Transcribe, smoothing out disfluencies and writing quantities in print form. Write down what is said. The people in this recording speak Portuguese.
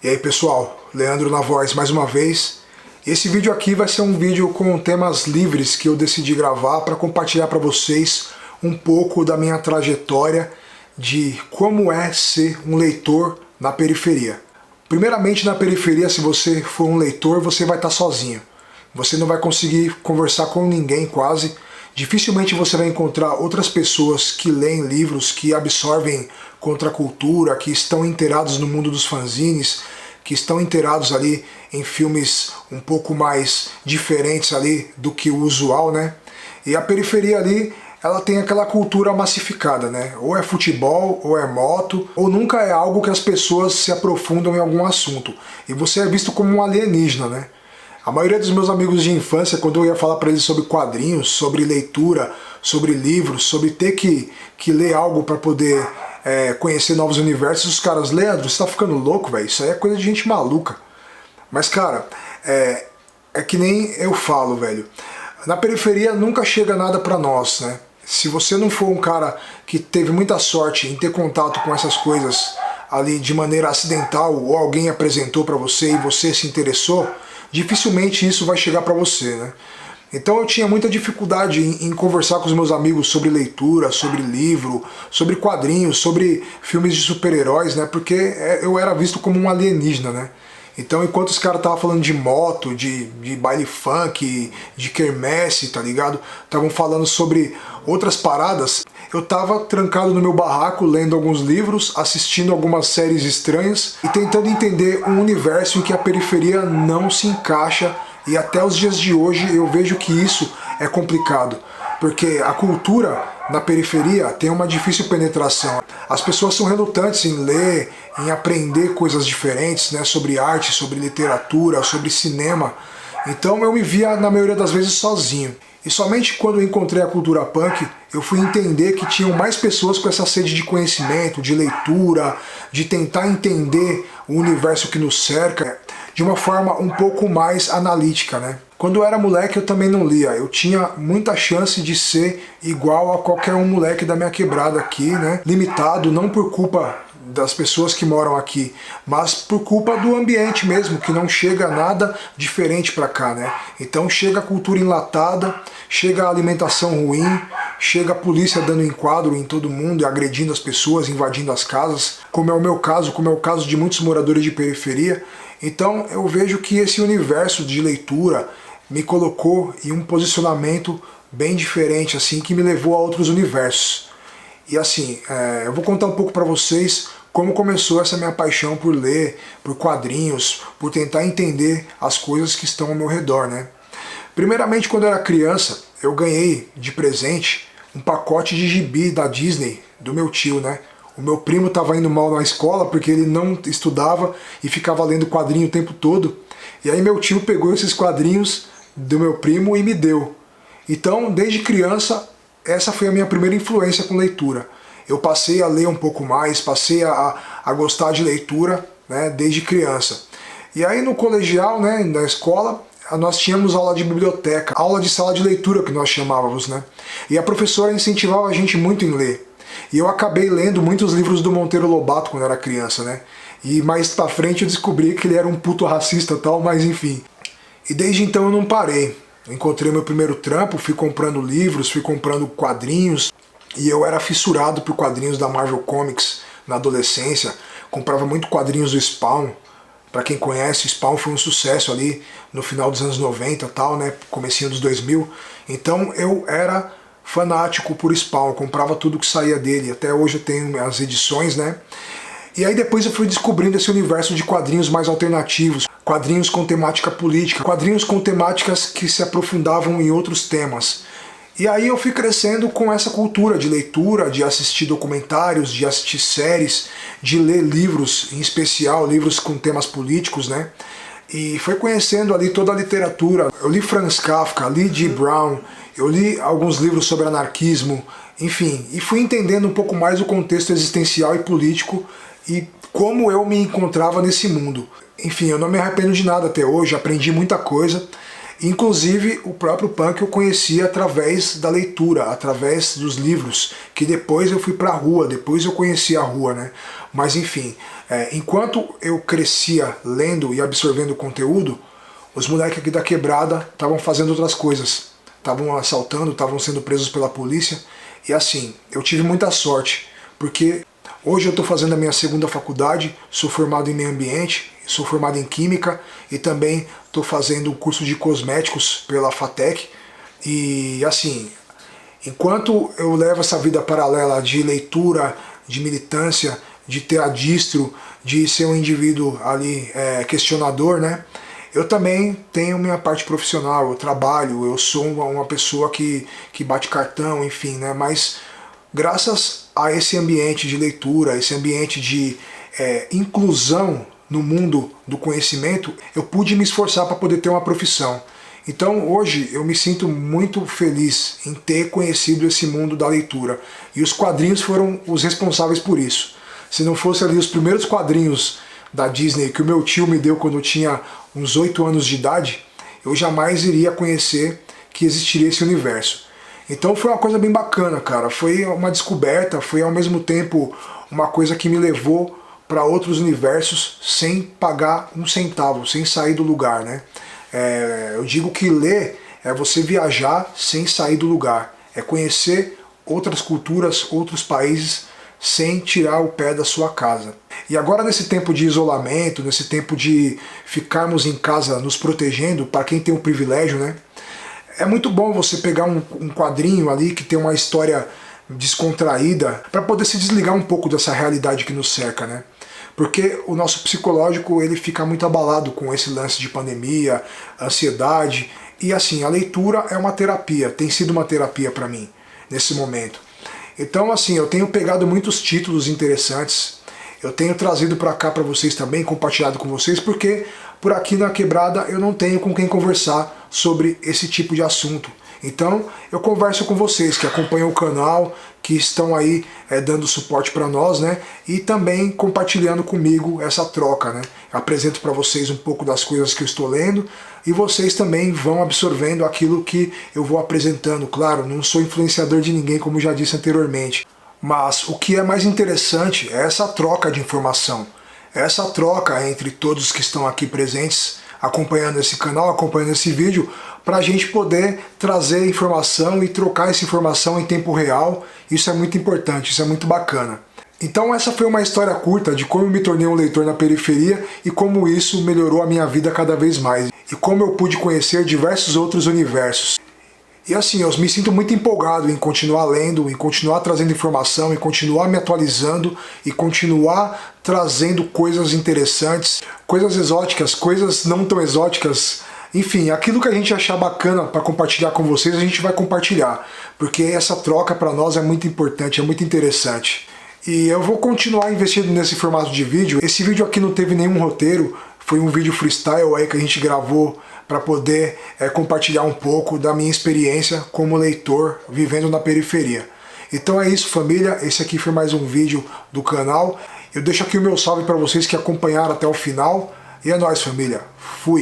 E aí pessoal, Leandro na voz mais uma vez. Esse vídeo aqui vai ser um vídeo com temas livres que eu decidi gravar para compartilhar para vocês um pouco da minha trajetória de como é ser um leitor na periferia. Primeiramente, na periferia, se você for um leitor, você vai estar sozinho. Você não vai conseguir conversar com ninguém quase. Dificilmente você vai encontrar outras pessoas que leem livros, que absorvem contracultura, que estão inteirados no mundo dos fanzines, que estão inteirados ali em filmes um pouco mais diferentes ali do que o usual, né? E a periferia ali, ela tem aquela cultura massificada, né? Ou é futebol, ou é moto, ou nunca é algo que as pessoas se aprofundam em algum assunto. E você é visto como um alienígena, né? A maioria dos meus amigos de infância, quando eu ia falar para eles sobre quadrinhos, sobre leitura, sobre livros, sobre ter que ler algo para poder conhecer novos universos, os caras, Leandro, você tá ficando louco, velho? Isso aí é coisa de gente maluca. Mas, cara, é que nem eu falo, velho. Na periferia nunca chega nada para nós, né? Se você não for um cara que teve muita sorte em ter contato com essas coisas ali de maneira acidental, ou alguém apresentou para você e você se interessou, dificilmente isso vai chegar para você, né? Então eu tinha muita dificuldade em conversar com os meus amigos sobre leitura, sobre livro, sobre quadrinhos, sobre filmes de super-heróis, né? Porque eu era visto como um alienígena, né? Então enquanto os caras estavam falando de moto, de baile funk, de quermesse, tá ligado? Estavam falando sobre outras paradas, eu tava trancado no meu barraco lendo alguns livros, assistindo algumas séries estranhas e tentando entender um universo em que a periferia não se encaixa, e até os dias de hoje eu vejo que isso é complicado, porque a cultura na periferia tem uma difícil penetração. As pessoas são relutantes em ler, em aprender coisas diferentes, né, sobre arte, sobre literatura, sobre cinema. Então eu me via na maioria das vezes sozinho. E somente quando eu encontrei a cultura punk, eu fui entender que tinham mais pessoas com essa sede de conhecimento, de leitura, de tentar entender o universo que nos cerca de uma forma um pouco mais analítica, né? Quando eu era moleque eu também não lia, eu tinha muita chance de ser igual a qualquer um moleque da minha quebrada aqui, né? Limitado, não por culpa das pessoas que moram aqui, mas por culpa do ambiente mesmo, que não chega nada diferente pra cá, né? Então chega a cultura enlatada, chega a alimentação ruim, chega a polícia dando enquadro em todo mundo e agredindo as pessoas, invadindo as casas, como é o meu caso, como é o caso de muitos moradores de periferia. Então eu vejo que esse universo de leitura me colocou em um posicionamento bem diferente, assim, que me levou a outros universos. E assim, eu vou contar um pouco pra vocês como começou essa minha paixão por ler, por quadrinhos, por tentar entender as coisas que estão ao meu redor, né? Primeiramente, quando eu era criança, eu ganhei de presente um pacote de gibi da Disney, do meu tio, né? O meu primo estava indo mal na escola porque ele não estudava e ficava lendo quadrinho o tempo todo. E aí meu tio pegou esses quadrinhos do meu primo e me deu. Então, desde criança, essa foi a minha primeira influência com leitura. Eu passei a ler um pouco mais, passei a gostar de leitura, né, desde criança. E aí no colegial, né, na escola, nós tínhamos aula de biblioteca, aula de sala de leitura que nós chamávamos, né? E a professora incentivava a gente muito em ler. E eu acabei lendo muitos livros do Monteiro Lobato quando era criança, né? E mais pra frente eu descobri que ele era um puto racista e tal, mas enfim. E desde então eu não parei. Encontrei meu primeiro trampo, fui comprando livros, fui comprando quadrinhos. E eu era fissurado por quadrinhos da Marvel Comics na adolescência. Comprava muito quadrinhos do Spawn. Pra quem conhece, o Spawn foi um sucesso ali no final dos anos 90 e tal, né? Comecinho dos 2000. Então eu era fanático por Spawn, comprava tudo que saía dele. Até hoje eu tenho as edições, né? E aí depois eu fui descobrindo esse universo de quadrinhos mais alternativos, quadrinhos com temática política, quadrinhos com temáticas que se aprofundavam em outros temas. E aí eu fui crescendo com essa cultura de leitura, de assistir documentários, de assistir séries, de ler livros, em especial livros com temas políticos, né? E foi conhecendo ali toda a literatura. Eu li Franz Kafka, li Dee Brown, eu li alguns livros sobre anarquismo, enfim, e fui entendendo um pouco mais o contexto existencial e político e como eu me encontrava nesse mundo. Enfim, eu não me arrependo de nada até hoje, aprendi muita coisa. Inclusive, o próprio punk eu conhecia através da leitura, através dos livros, que depois eu fui pra rua, depois eu conheci a rua, né? Mas enfim, enquanto eu crescia lendo e absorvendo conteúdo, os moleques aqui da quebrada estavam fazendo outras coisas. Estavam assaltando, estavam sendo presos pela polícia. E assim, eu tive muita sorte, porque hoje eu estou fazendo a minha segunda faculdade, sou formado em meio ambiente, sou formado em química e também estou fazendo um curso de cosméticos pela FATEC. E assim, enquanto eu levo essa vida paralela de leitura, de militância, de ter a distro, de ser um indivíduo ali questionador, né? Eu também tenho minha parte profissional, eu trabalho, eu sou uma pessoa que bate cartão, enfim, né? Mas graças a esse ambiente de leitura, esse ambiente de inclusão no mundo do conhecimento, eu pude me esforçar para poder ter uma profissão. Então hoje eu me sinto muito feliz em ter conhecido esse mundo da leitura. E os quadrinhos foram os responsáveis por isso. Se não fosse ali os primeiros quadrinhos da Disney que o meu tio me deu quando eu tinha uns 8 anos de idade, eu jamais iria conhecer que existiria esse universo. Então foi uma coisa bem bacana, cara. Foi uma descoberta, foi ao mesmo tempo uma coisa que me levou para outros universos sem pagar um centavo, sem sair do lugar, né? Eu digo que ler é você viajar sem sair do lugar, é conhecer outras culturas, outros países, sem tirar o pé da sua casa. E agora nesse tempo de isolamento, nesse tempo de ficarmos em casa nos protegendo, para quem tem o privilégio, né? É muito bom você pegar um quadrinho ali que tem uma história descontraída para poder se desligar um pouco dessa realidade que nos cerca, né? Porque o nosso psicológico ele fica muito abalado com esse lance de pandemia, ansiedade, e assim, a leitura é uma terapia, tem sido uma terapia para mim nesse momento. Então assim, eu tenho pegado muitos títulos interessantes, eu tenho trazido para cá para vocês também, compartilhado com vocês, porque por aqui na quebrada eu não tenho com quem conversar sobre esse tipo de assunto. Então eu converso com vocês que acompanham o canal, que estão aí dando suporte para nós, né? E também compartilhando comigo essa troca, né? Eu apresento para vocês um pouco das coisas que eu estou lendo e vocês também vão absorvendo aquilo que eu vou apresentando. Claro, não sou influenciador de ninguém, como já disse anteriormente. Mas o que é mais interessante é essa troca de informação. Essa troca entre todos que estão aqui presentes, acompanhando esse canal, acompanhando esse vídeo, para a gente poder trazer informação e trocar essa informação em tempo real. Isso é muito importante, isso é muito bacana. Então essa foi uma história curta de como eu me tornei um leitor na periferia e como isso melhorou a minha vida cada vez mais. E como eu pude conhecer diversos outros universos. E assim, eu me sinto muito empolgado em continuar lendo, em continuar trazendo informação, em continuar me atualizando e continuar trazendo coisas interessantes, coisas exóticas, coisas não tão exóticas. Enfim, aquilo que a gente achar bacana para compartilhar com vocês, a gente vai compartilhar. Porque essa troca para nós é muito importante, é muito interessante. E eu vou continuar investindo nesse formato de vídeo. Esse vídeo aqui não teve nenhum roteiro, foi um vídeo freestyle aí que a gente gravou para poder compartilhar um pouco da minha experiência como leitor vivendo na periferia. Então é isso, família, esse aqui foi mais um vídeo do canal. Eu deixo aqui o meu salve para vocês que acompanharam até o final. E é nóis, família. Fui!